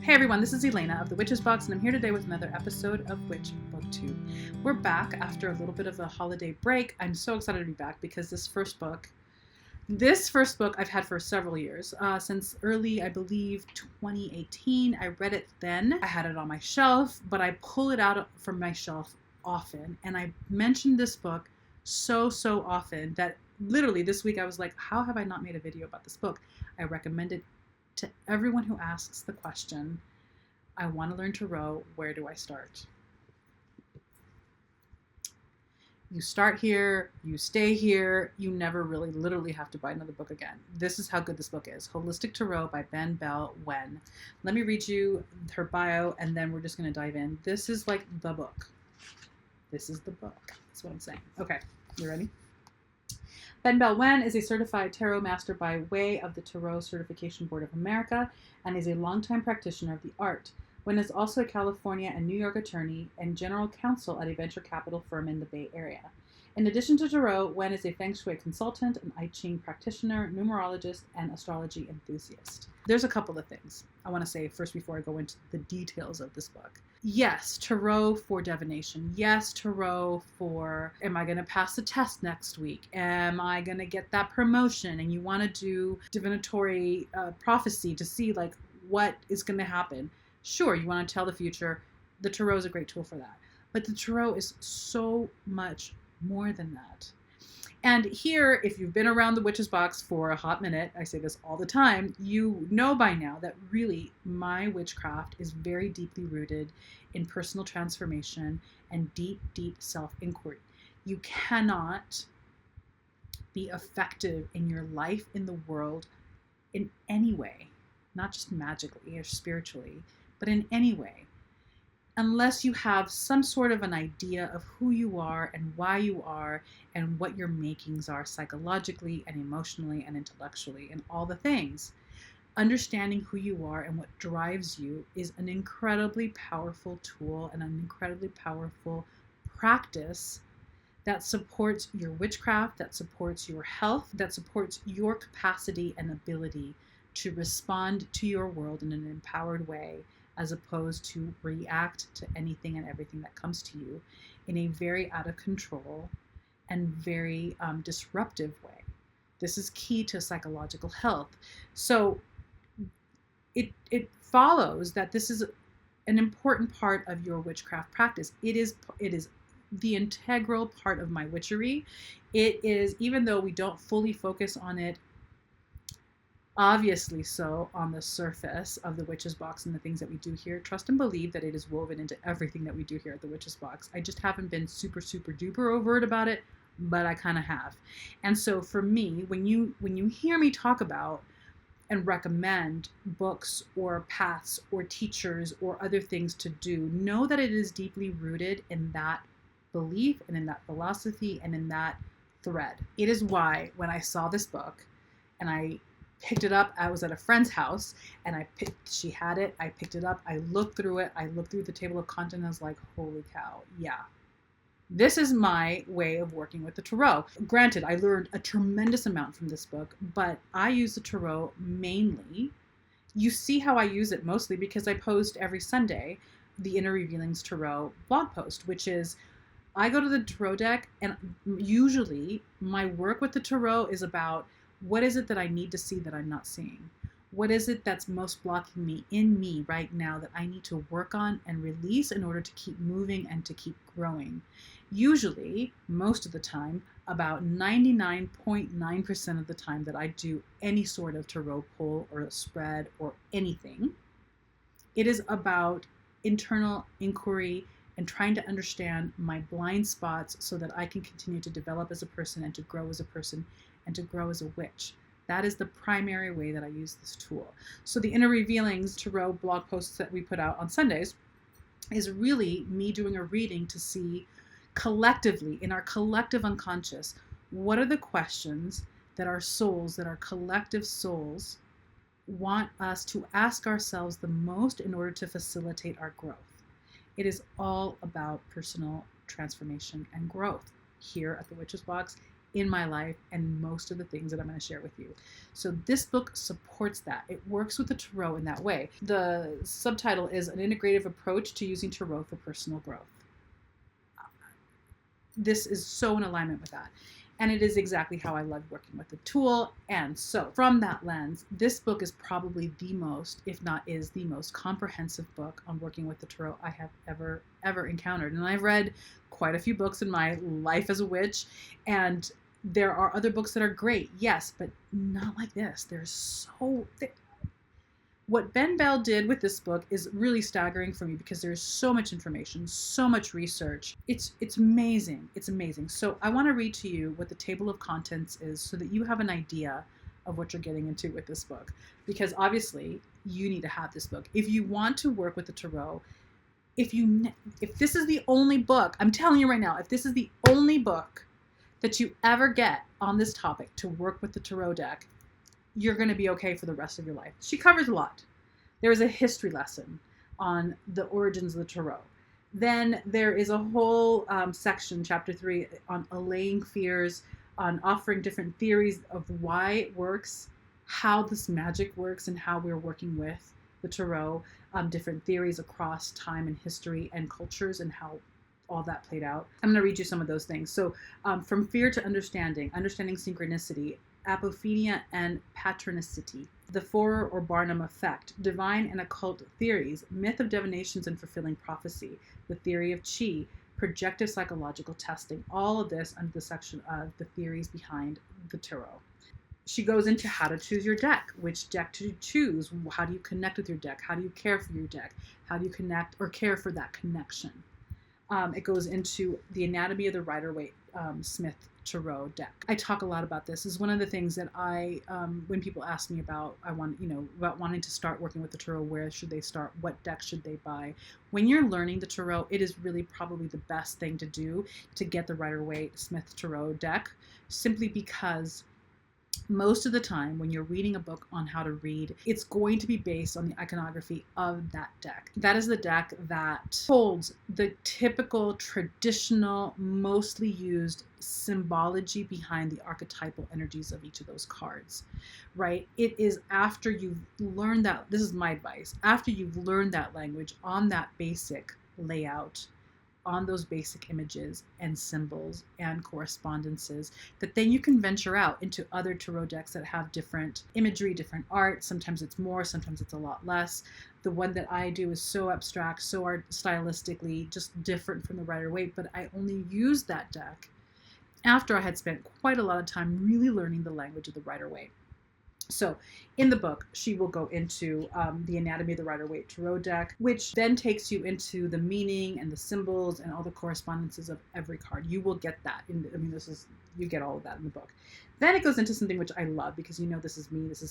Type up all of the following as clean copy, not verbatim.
Hey everyone, this is Elena of the Witches Box, and I'm here today with another episode of Witch Booktube. We're back after a little bit of a holiday break. I'm so excited to be back because this first book I've had for several years, since early, I believe, 2018. I read it then. I had it on my shelf, but I pull it out from my shelf often, and I mentioned this book so often that literally this week I was like, how have I not made a video about this book? I recommend it to everyone who asks the question, I want to learn to row, where do I start? You start here, you stay here, you never really literally have to buy another book again. This is how good this book is. Holistic to Row by Benebell. Let me read you her bio and then we're just going to dive in. This is like the book. This is the book. That's what I'm saying. Okay, you ready? Benebell is a certified tarot master by way of the Tarot Certification Board of America and is a longtime practitioner of the art. Wen is also a California and New York attorney and general counsel at a venture capital firm in the Bay Area. In addition to tarot, Wen is a feng shui consultant, an I Ching practitioner, numerologist, and astrology enthusiast. There's a couple of things I want to say first before I go into the details of this book. Yes, tarot for divination. Yes, tarot for, am I going to pass the test next week? Am I going to get that promotion? And you want to do divinatory prophecy to see like what is going to happen. Sure, you want to tell the future. The tarot is a great tool for that. But the tarot is so much more than that. And here, if you've been around the Witches Box for a hot minute, I say this all the time, you know by now that really my witchcraft is very deeply rooted in personal transformation and deep self-inquiry. You cannot be effective in your life in the world in any way, not just magically or spiritually, but in any way, unless you have some sort of an idea of who you are and why you are and what your makings are psychologically and emotionally and intellectually and all the things. Understanding who you are and what drives you is an incredibly powerful tool and an incredibly powerful practice that supports your witchcraft, that supports your health, that supports your capacity and ability to respond to your world in an empowered way, as opposed to react to anything and everything that comes to you in a very out of control and very disruptive way. This is key to psychological health. So it follows that this is an important part of your witchcraft practice. It is the integral part of my witchery. It is, even though we don't fully focus on it, obviously so, on the surface of the Witches Box and the things that we do here, trust and believe that it is woven into everything that we do here at the Witches Box. I just haven't been super duper overt about it, but I kind of have. And so for me, when you hear me talk about and recommend books or paths or teachers or other things to do, know that it is deeply rooted in that belief and in that philosophy and in that thread. It is why when I saw this book and I picked it up, I was at a friend's house and she had it, I picked it up, I looked through it, I looked through the table of content and I was like, holy cow, yeah. This is my way of working with the tarot. Granted, I learned a tremendous amount from this book, but I use the tarot mainly. You see how I use it mostly because I post every Sunday the Inner Revealings Tarot blog post, which is I go to the tarot deck and usually my work with the tarot is about what is it that I need to see that I'm not seeing? What is it that's most blocking me in me right now that I need to work on and release in order to keep moving and to keep growing? Usually, most of the time, about 99.9% of the time that I do any sort of tarot pull or a spread or anything, it is about internal inquiry and trying to understand my blind spots so that I can continue to develop as a person and to grow as a person and to grow as a witch. That is the primary way that I use this tool. So the Inner Revealings Tarot blog posts that we put out on Sundays is really me doing a reading to see collectively, in our collective unconscious, what are the questions that our souls, that our collective souls want us to ask ourselves the most in order to facilitate our growth. It is all about personal transformation and growth here at the Witches Box in my life and most of the things that I'm going to share with you. So this book supports that. It works with the tarot in that way. The subtitle is An Integrative Approach to Using Tarot for Personal Growth. This is so in alignment with that. And it is exactly how I love working with the tool. And so from that lens, this book is probably the most, if not is the most comprehensive book on working with the tarot I have ever encountered. And I've read quite a few books in my life as a witch, and there are other books that are great, yes, but not like this. What Benebell did with this book is really staggering for me because there's so much information, so much research. It's amazing. It's amazing. So I want to read to you what the table of contents is so that you have an idea of what you're getting into with this book. Because obviously you need to have this book. If you want to work with the tarot, if this is the only book, I'm telling you right now, if this is the only book that you ever get on this topic to work with the tarot deck, you're going to be okay for the rest of your life. She covers a lot. There is a history lesson on the origins of the tarot. Then there is a whole section, chapter 3, on allaying fears, on offering different theories of why it works, how this magic works, and how we're working with the tarot, different theories across time and history and cultures, and how all that played out. I'm going to read you some of those things. So from fear to understanding synchronicity, apophenia and patronicity, the Forer or Barnum effect, divine and occult theories, myth of divinations and fulfilling prophecy, the theory of chi, projective psychological testing, all of this under the section of the theories behind the tarot. She goes into how to choose your deck, which deck to choose, how do you connect with your deck, how do you care for your deck, how do you connect or care for that connection. It goes into the anatomy of the Rider-Waite Smith tarot deck. I talk a lot about this. This is one of the things that I, when people ask me about wanting to start working with the tarot, where should they start? What deck should they buy? When you're learning the tarot, it is really probably the best thing to do to get the Rider-Waite Smith tarot deck, simply because most of the time when you're reading a book on how to read, it's going to be based on the iconography of that deck. That is the deck that holds the typical, traditional, mostly used symbology behind the archetypal energies of each of those cards, right? It is after you've learned that, this is my advice, after you've learned that language on that basic layout, on those basic images and symbols and correspondences, that then you can venture out into other tarot decks that have different imagery, different art. Sometimes it's more, sometimes it's a lot less. The one that I do is so abstract, so stylistically just different from the Rider-Waite, but I only used that deck after I had spent quite a lot of time really learning the language of the Rider-Waite. So in the book, she will go into the anatomy of the Rider-Waite tarot deck, which then takes you into the meaning and the symbols and all the correspondences of every card. You will get that. You get all of that in the book. Then it goes into something which I love, because this is me. This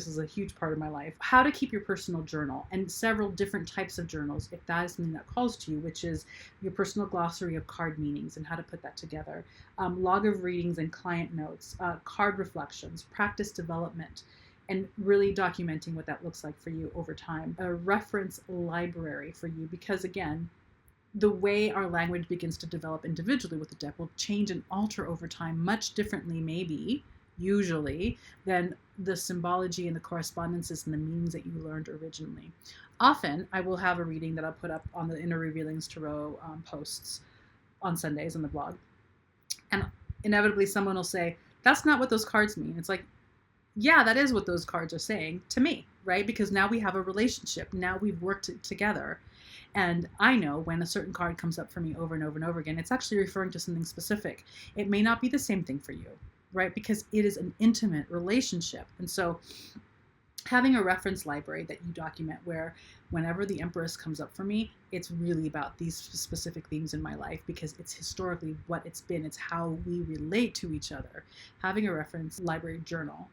is a huge part of my life. How to keep your personal journal, and several different types of journals, if that is something that calls to you, which is your personal glossary of card meanings and how to put that together, log of readings and client notes, card reflections, practice development, and really documenting what that looks like for you over time. A reference library for you, because again, the way our language begins to develop individually with the deck will change and alter over time much differently, maybe, usually, than the symbology and the correspondences and the meanings that you learned originally. Often, I will have a reading that I'll put up on the Inner Revealings Tarot posts on Sundays on the blog. And inevitably someone will say, that's not what those cards mean. It's like, yeah, that is what those cards are saying to me, right? Because now we have a relationship. Now we've worked together. And I know when a certain card comes up for me over and over and over again, it's actually referring to something specific. It may not be the same thing for you, right? Because it is an intimate relationship. And so having a reference library that you document, where whenever the Empress comes up for me, it's really about these specific themes in my life, because it's historically what it's been. It's how we relate to each other. Having a reference library journal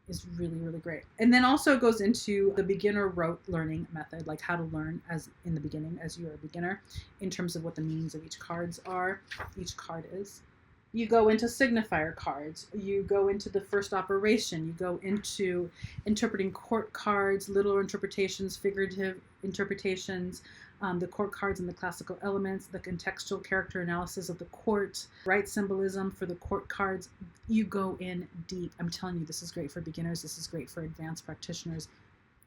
is really, really great. And then also goes into the beginner rote learning method, like how to learn as in the beginning, as you're a beginner, in terms of what the meanings of each card is. You go into signifier cards. You go into the first operation. You go into interpreting court cards, literal interpretations, figurative interpretations, the court cards and the classical elements, the contextual character analysis of the court, right symbolism for the court cards. You go in deep. I'm telling you, this is great for beginners. This is great for advanced practitioners.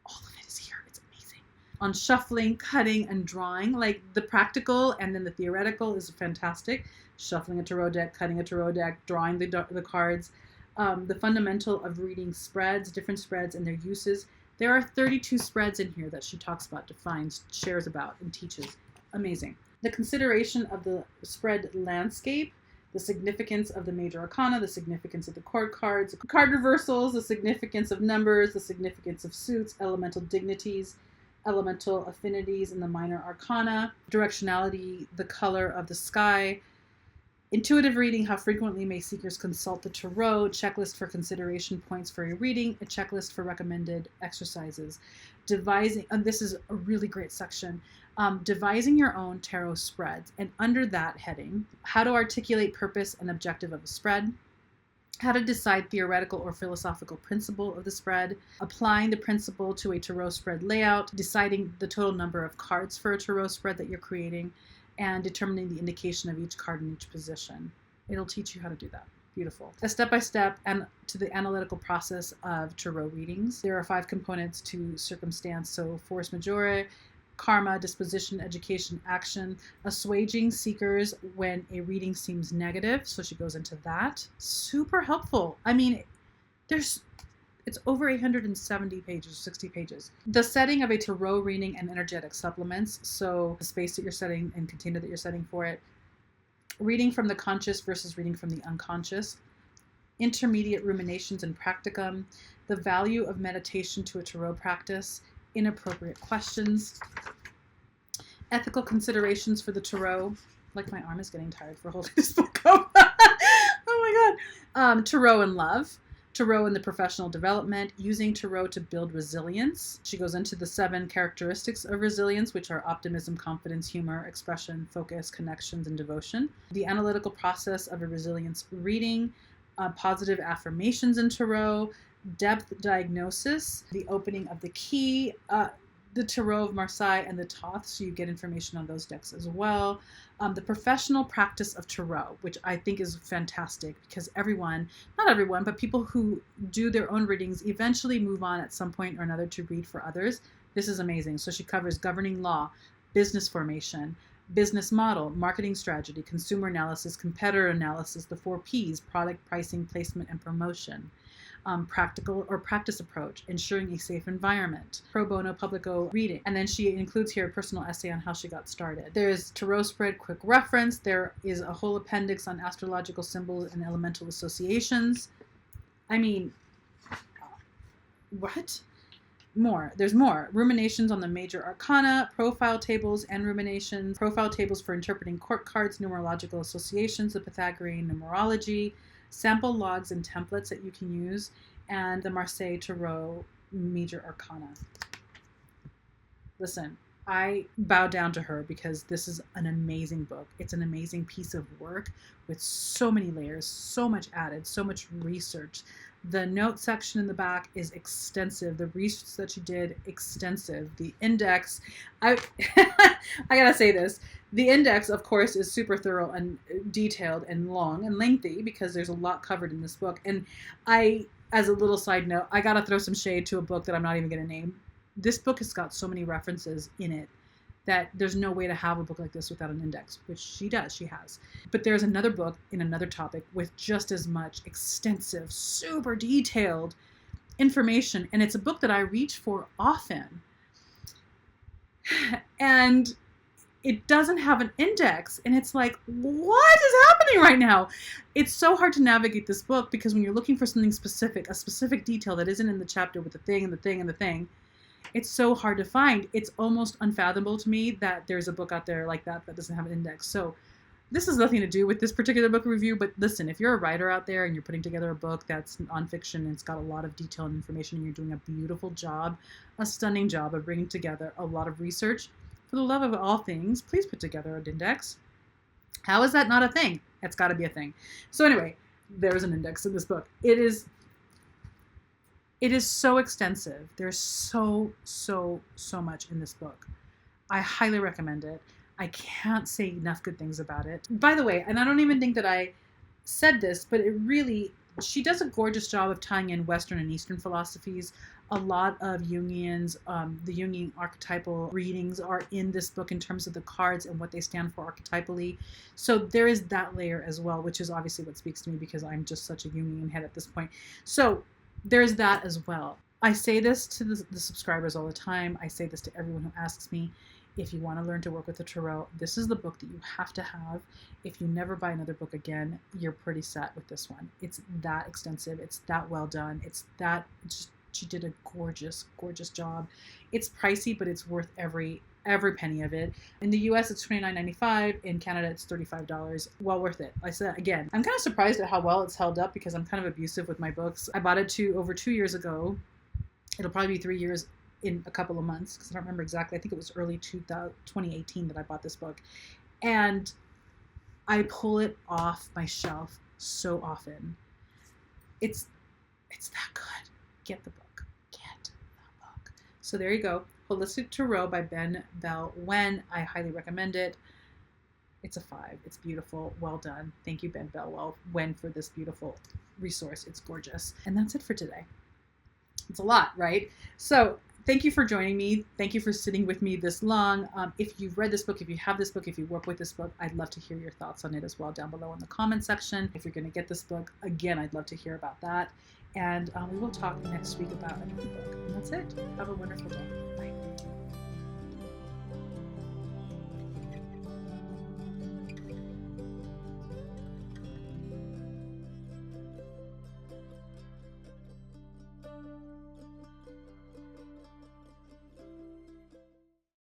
All of it is here. It's amazing. On shuffling, cutting, and drawing, like the practical and then the theoretical is fantastic. Shuffling a tarot deck, cutting a tarot deck, drawing the cards. The fundamental of reading spreads, different spreads and their uses. There are 32 spreads in here that she talks about, defines, shares about, and teaches. Amazing. The consideration of the spread landscape, the significance of the major arcana, the significance of the court cards, card reversals, the significance of numbers, the significance of suits, elemental dignities, elemental affinities in the minor arcana, directionality, the color of the sky, intuitive reading, how frequently may seekers consult the tarot, checklist for consideration points for your reading, a checklist for recommended exercises, devising, and this is a really great section, devising your own tarot spreads, and under that heading, how to articulate purpose and objective of a spread, how to decide theoretical or philosophical principle of the spread, applying the principle to a tarot spread layout, deciding the total number of cards for a tarot spread that you're creating, and determining the indication of each card in each position. It'll teach you how to do that. Beautiful. A step-by-step and to the analytical process of tarot readings. There are 5 components to circumstance, so force majeure, karma, disposition, education, action, assuaging seekers when a reading seems negative. So she goes into that. Super helpful. I mean, it's over 870 pages, 60 pages. The setting of a tarot reading and energetic supplements. So the space that you're setting and container that you're setting for it. Reading from the conscious versus reading from the unconscious. Intermediate ruminations and practicum. The value of meditation to a tarot practice. Inappropriate questions. Ethical considerations for the tarot. Like my arm is getting tired for holding this book up. Oh my God. Tarot and love. Tarot in the professional development, using tarot to build resilience. She goes into the 7 characteristics of resilience, which are optimism, confidence, humor, expression, focus, connections, and devotion. The analytical process of a resilience reading, positive affirmations in tarot, depth diagnosis, the opening of the key, the Tarot of Marseille and the Thoth, so you get information on those decks as well. The professional practice of tarot, which I think is fantastic because everyone, not everyone, but people who do their own readings eventually move on at some point or another to read for others. This is amazing. So she covers governing law, business formation, business model, marketing strategy, consumer analysis, competitor analysis, the 4 Ps, product, pricing, placement, and promotion. Practical or practice approach, ensuring a safe environment, pro bono publico reading. And then she includes here a personal essay on how she got started. There's tarot spread quick reference. There is a whole appendix on astrological symbols and elemental associations. I mean, what? More. There's more. Ruminations on the major arcana, profile tables and ruminations, profile tables for interpreting court cards, numerological associations, the Pythagorean numerology, sample logs and templates that you can use, and the Marseille Tarot Major Arcana. Listen, I bow down to her because this is an amazing book. It's an amazing piece of work with so many layers, so much added, so much research. The note section in the back is extensive. The research that she did, extensive. The index, I gotta say this. The index, of course, is super thorough and detailed and long and lengthy because there's a lot covered in this book. And as a little side note, I gotta throw some shade to a book that I'm not even gonna name. This book has got so many references in it that there's no way to have a book like this without an index, which she has. But there's another book in another topic with just as much extensive, super detailed information. And it's a book that I reach for often. And it doesn't have an index. And it's like, what is happening right now? It's so hard to navigate this book because when you're looking for something specific, a specific detail that isn't in the chapter with the thing and the thing and the thing, it's so hard to find. It's almost unfathomable to me that there's a book out there like that that doesn't have an index. So this has nothing to do with this particular book review, but listen, if you're a writer out there and you're putting together a book that's nonfiction and it's got a lot of detail and information and you're doing a beautiful job, a stunning job of bringing together a lot of research, for the love of all things, please put together an index. How is that not a thing? It's got to be a thing. So anyway, there's an index in this book. It is so extensive. There's so much in this book. I highly recommend it. I can't say enough good things about it. By the way, and I don't even think that I said this, but she does a gorgeous job of tying in Western and Eastern philosophies. A lot of Jungians, the Jungian archetypal readings are in this book in terms of the cards and what they stand for archetypally. So there is that layer as well, which is obviously what speaks to me because I'm just such a Jungian head at this point. So there's that as well. I say this to the subscribers all the time. I say this to everyone who asks me. If you want to learn to work with the tarot, this is the book that you have to have. If you never buy another book again, you're pretty set with this one. It's that extensive. It's that well done. She did a gorgeous job. It's pricey, but it's worth every penny of it. In the US, it's $29.95. In Canada, it's $35. Well worth it. I said, again, I'm kind of surprised at how well it's held up because I'm kind of abusive with my books. I bought it over 2 years ago. It'll probably be 3 years in a couple of months because I don't remember exactly. I think it was early 2018 that I bought this book. And I pull it off my shelf so often. It's that good. Get the book. Get the book. So there you go. Holistic Tarot by Benebell. When I highly recommend it. It's a 5. It's beautiful. Well done. Thank you, Benebell When, for this beautiful resource. It's gorgeous. And that's it for today. It's a lot, right? So thank you for joining me. Thank you for sitting with me this long. If you've read this book, if you have this book, if you work with this book, I'd love to hear your thoughts on it as well down below in the comment section. If you're going to get this book, again, I'd love to hear about that. And we will talk next week about another book. And that's it. Have a wonderful day. Bye.